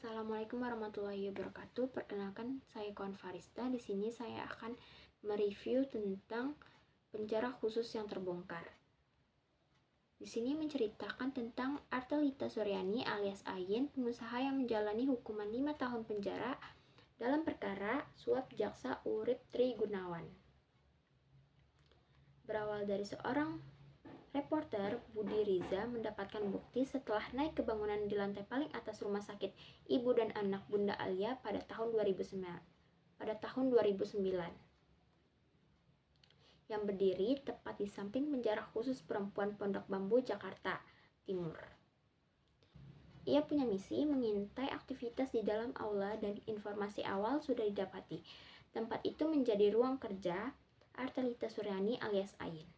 Assalamualaikum warahmatullahi wabarakatuh. Perkenalkan, saya Kawan Farista. Di sini saya akan mereview tentang penjara khusus yang terbongkar. Di sini menceritakan tentang Artalita Suryani alias Ayin, pengusaha yang menjalani hukuman 5 tahun penjara dalam perkara suap jaksa Urip Tri Gunawan. Berawal dari seorang reporter, Budi Riza mendapatkan bukti setelah naik ke bangunan di lantai paling atas rumah sakit ibu dan anak Bunda Alia pada tahun 2009 yang berdiri tepat di samping penjara khusus perempuan Pondok Bambu, Jakarta Timur. Ia punya misi mengintai aktivitas di dalam aula dan informasi awal sudah didapati. Tempat itu menjadi ruang kerja Artalita Suryani alias Ayin.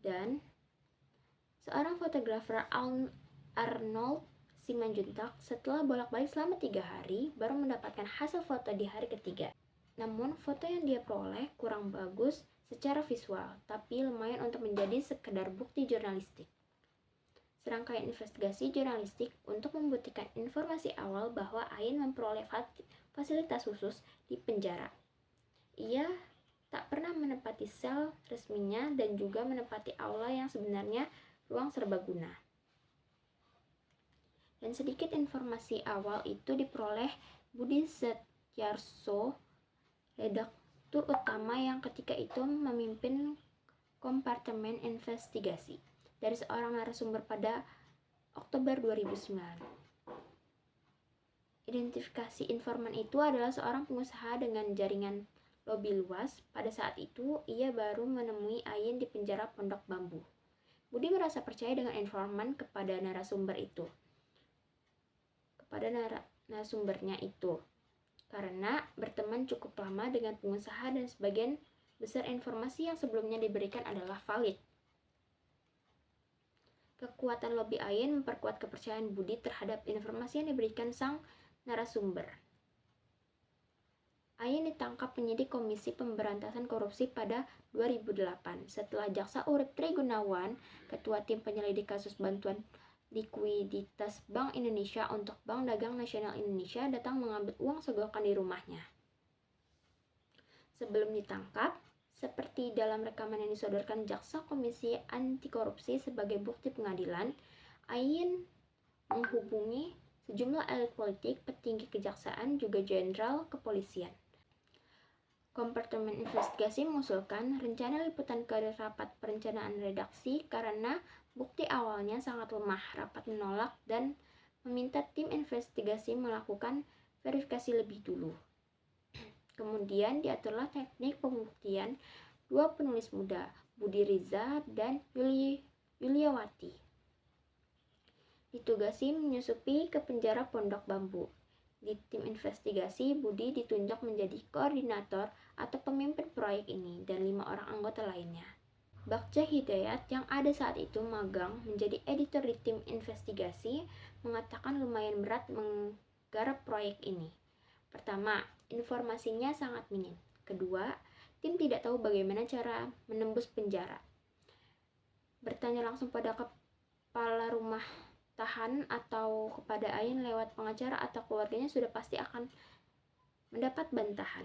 Dan seorang fotografer Arnold Simanjuntak setelah bolak-balik selama 3 hari baru mendapatkan hasil foto di hari ketiga. Namun foto yang dia peroleh kurang bagus secara visual, tapi lumayan untuk menjadi sekedar bukti jurnalistik. Serangkaian investigasi jurnalistik untuk membuktikan informasi awal bahwa Ayin memperoleh fasilitas khusus di penjara. Ia tak pernah menempati sel resminya dan juga menempati aula yang sebenarnya ruang serbaguna. Dan sedikit informasi awal itu diperoleh Budi Setyarso, redaktur utama yang ketika itu memimpin kompartemen investigasi, dari seorang narasumber pada Oktober 2009. Identifikasi informan itu adalah seorang pengusaha dengan jaringan lobi luas. Pada saat itu, ia baru menemui Ayin di penjara Pondok Bambu. Budi merasa percaya dengan informan kepada narasumbernya itu, karena berteman cukup lama dengan pengusaha dan sebagian besar informasi yang sebelumnya diberikan adalah valid. Kekuatan lobi Ayin memperkuat kepercayaan Budi terhadap informasi yang diberikan sang narasumber. Ayin ditangkap penyidik Komisi Pemberantasan Korupsi pada 2008 setelah jaksa Urip Tri Gunawan, ketua tim penyelidik kasus bantuan likuiditas Bank Indonesia untuk Bank Dagang Nasional Indonesia, datang mengambil uang segokan di rumahnya. Sebelum ditangkap, seperti dalam rekaman yang disodorkan jaksa Komisi Anti Korupsi sebagai bukti pengadilan, Ayin menghubungi sejumlah elit politik, petinggi kejaksaan, juga jenderal kepolisian. Kompartemen investigasi mengusulkan rencana liputan ke rapat perencanaan redaksi karena bukti awalnya sangat lemah. Rapat menolak dan meminta tim investigasi melakukan verifikasi lebih dulu. Kemudian diaturlah teknik pembuktian dua penulis muda, Budi Riza dan Yuliawati, ditugasi menyusupi ke penjara Pondok Bambu. Di tim investigasi, Budi ditunjuk menjadi koordinator atau pemimpin proyek ini dan 5 orang anggota lainnya. Bagja Hidayat yang ada saat itu magang menjadi editor di tim investigasi mengatakan lumayan berat menggarap proyek ini. Pertama, informasinya sangat minim. Kedua, tim tidak tahu bagaimana cara menembus penjara. Bertanya langsung pada kepala rumah tahan atau kepada Ayin lewat pengacara atau keluarganya sudah pasti akan mendapat bantahan.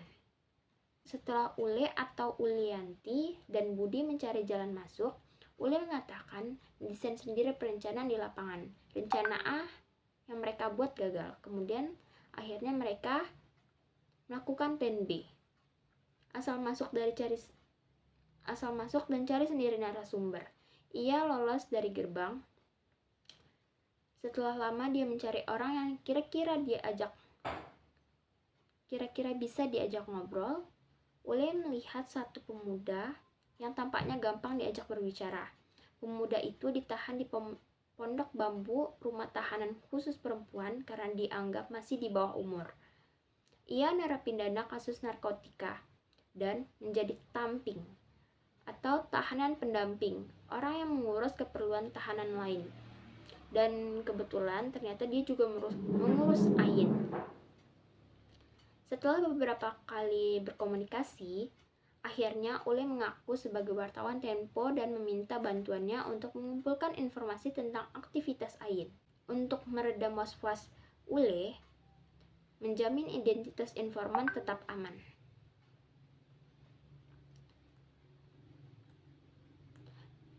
Setelah Ule atau Ulianti dan Budi mencari jalan masuk, Ule mengatakan mendesain sendiri perencanaan di lapangan. Rencana A yang mereka buat gagal. Kemudian akhirnya mereka melakukan plan B. Asal masuk dan cari sendiri narasumber. Ia lolos dari gerbang. Setelah lama dia mencari orang yang kira-kira bisa diajak ngobrol, Ule melihat satu pemuda yang tampaknya gampang diajak berbicara. Pemuda itu ditahan di Pondok Bambu, rumah tahanan khusus perempuan, karena dianggap masih di bawah umur. Ia narapidana kasus narkotika dan menjadi tamping atau tahanan pendamping, orang yang mengurus keperluan tahanan lain. Dan kebetulan ternyata dia juga mengurus Ayin. Setelah beberapa kali berkomunikasi, akhirnya Ule mengaku sebagai wartawan Tempo dan meminta bantuannya untuk mengumpulkan informasi tentang aktivitas Ayin. untuk meredam was-was Ule, menjamin identitas informan tetap aman.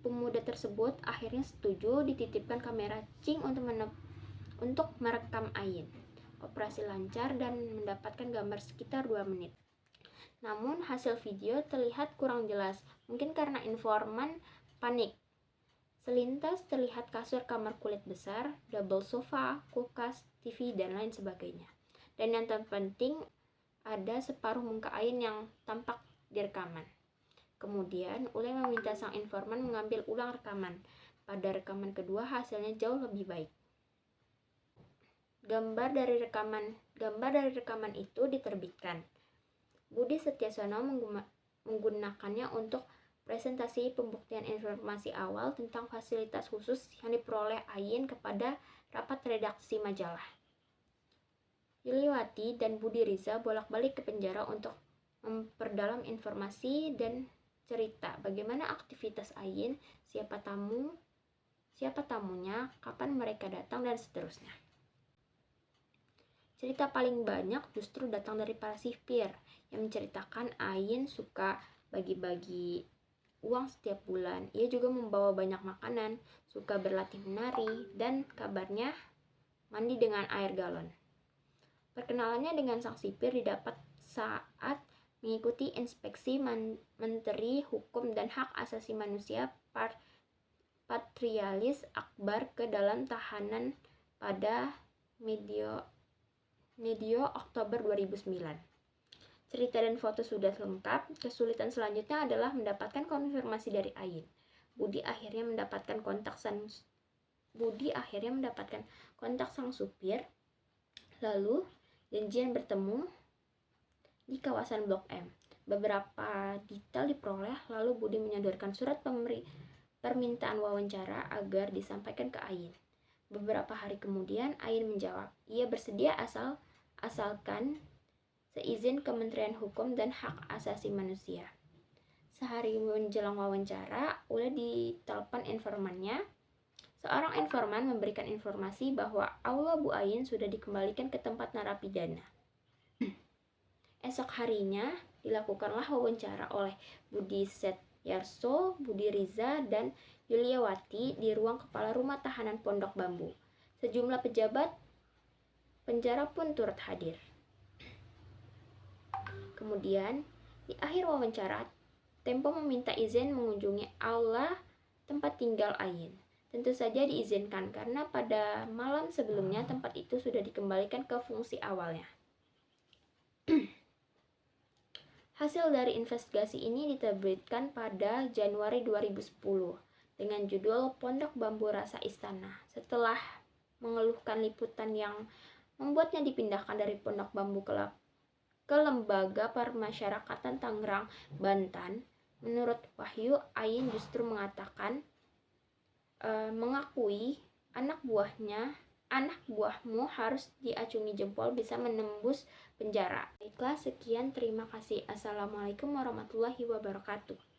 Pemuda tersebut akhirnya setuju dititipkan kamera Ching untuk merekam Ayin. Operasi lancar dan mendapatkan gambar sekitar 2 menit. Namun hasil video terlihat kurang jelas, mungkin karena informan panik. Selintas terlihat kasur kamar kulit besar, double sofa, kulkas, TV, dan lain sebagainya. Dan yang terpenting, ada separuh muka Ayin yang tampak di rekaman. Kemudian, Ule meminta sang informan mengambil ulang rekaman. Pada rekaman kedua, hasilnya jauh lebih baik. Gambar dari rekaman itu diterbitkan. Budi Setiasono menggunakannya untuk presentasi pembuktian informasi awal tentang fasilitas khusus yang diperoleh Ayin kepada rapat redaksi majalah. Yuliawati dan Budi Riza bolak-balik ke penjara untuk memperdalam informasi dan cerita bagaimana aktivitas Ayin, siapa tamunya, kapan mereka datang, dan seterusnya. Cerita paling banyak justru datang dari para sipir yang menceritakan Ayin suka bagi-bagi uang setiap bulan. Ia juga membawa banyak makanan, suka berlatih menari, dan kabarnya mandi dengan air galon. Perkenalannya dengan sang sipir didapat saat mengikuti inspeksi Menteri Hukum dan Hak Asasi Manusia Patrialis Akbar ke dalam tahanan pada medio Oktober 2009. Cerita dan foto sudah lengkap, kesulitan selanjutnya adalah mendapatkan konfirmasi dari Ayin. Budi akhirnya mendapatkan kontak sang supir, lalu janjian bertemu di kawasan Blok M. Beberapa detail diperoleh, lalu Budi menyodorkan surat permintaan wawancara agar disampaikan ke Ayin. Beberapa hari kemudian, Ayin menjawab, ia bersedia asalkan seizin Kementerian Hukum dan Hak Asasi Manusia. Sehari menjelang wawancara, Ule ditelepon informannya. Seorang informan memberikan informasi bahwa aula Bu Ayin sudah dikembalikan ke tempat narapidana. Esok harinya dilakukanlah wawancara oleh Budi Setiarso, Budi Riza, dan Yuliawati di ruang kepala rumah tahanan Pondok Bambu. Sejumlah pejabat penjara pun turut hadir. Kemudian, di akhir wawancara, Tempo meminta izin mengunjungi aula tempat tinggal Ayin. Tentu saja diizinkan karena pada malam sebelumnya tempat itu sudah dikembalikan ke fungsi awalnya. Hasil dari investigasi ini diterbitkan pada Januari 2010 dengan judul Pondok Bambu Rasa Istana. Setelah mengeluhkan liputan yang membuatnya dipindahkan dari Pondok Bambu ke Lembaga Permasyarakatan Tangerang, Banten, menurut Wahyu, Ayin justru mengakui anak buahmu harus diacungi jempol bisa menembus penjara. Baiklah, sekian, terima kasih. Assalamualaikum warahmatullahi wabarakatuh.